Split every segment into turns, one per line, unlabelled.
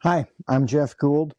Hi, I'm Jeff Gould,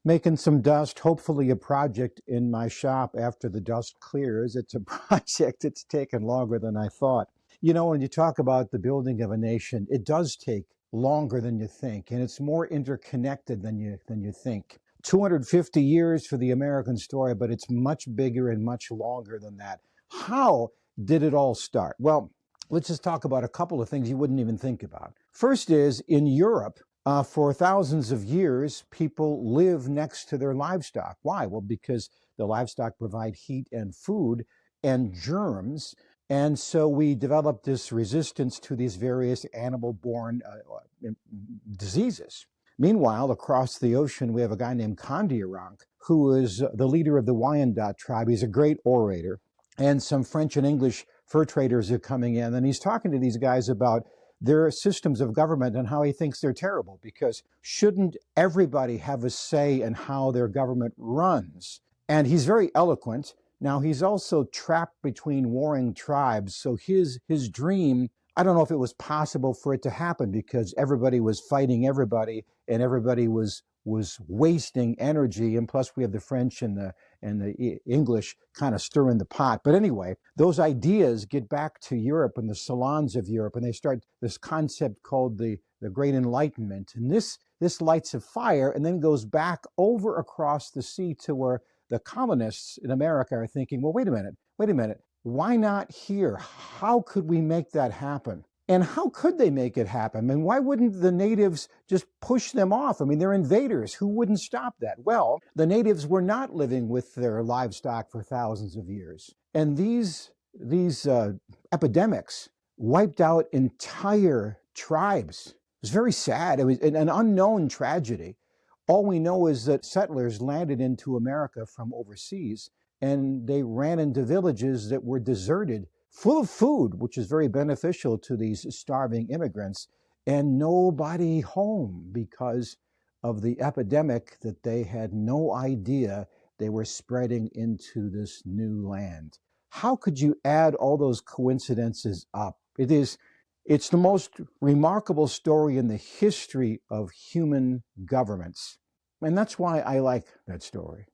making some dust, hopefully a project in my shop after the dust clears. It's a project that's taken longer than I thought. You know, when you talk about the building of a nation, it does take longer than you think, and it's more interconnected than you think. 250 years for the American story, but it's much bigger and much longer than that. How did it all start? Well, let's just talk about a couple of things you wouldn't even think about. First is in Europe, for thousands of years, people live next to their livestock. Why? Well, because the livestock provide heat and food and germs. And so we developed this resistance to these various animal-borne diseases. Meanwhile, across the ocean, we have a guy named Kandiarank, who is the leader of the Wyandot tribe. He's a great orator. And some French and English fur traders are coming in, and he's talking to these guys about their systems of government and how he thinks they're terrible, because shouldn't everybody have a say in how their government runs? And he's very eloquent. Now, he's also trapped between warring tribes, so his dream, I don't know if it was possible for it to happen, because everybody was fighting everybody and everybody was wasting energy, and plus we have the French and the English kind of stirring the pot. But anyway, those ideas get back to Europe and the salons of Europe, and they start this concept called the Great Enlightenment. And this lights a fire and then goes back over across the sea to where the colonists in America are thinking, well, wait a minute, why not here? How could we make that happen? And how could they make it happen? I mean, why wouldn't the natives just push them off? I mean, they're invaders. Who wouldn't stop that? Well, the natives were not living with their livestock for thousands of years. And these epidemics wiped out entire tribes. It was very sad. It was an unknown tragedy. All we know is that settlers landed into America from overseas, and they ran into villages that were deserted, full of food, which is very beneficial to these starving immigrants, and nobody home because of the epidemic that they had no idea they were spreading into this new land. How could you add all those coincidences up? It's the most remarkable story in the history of human governments. And that's why I like that story.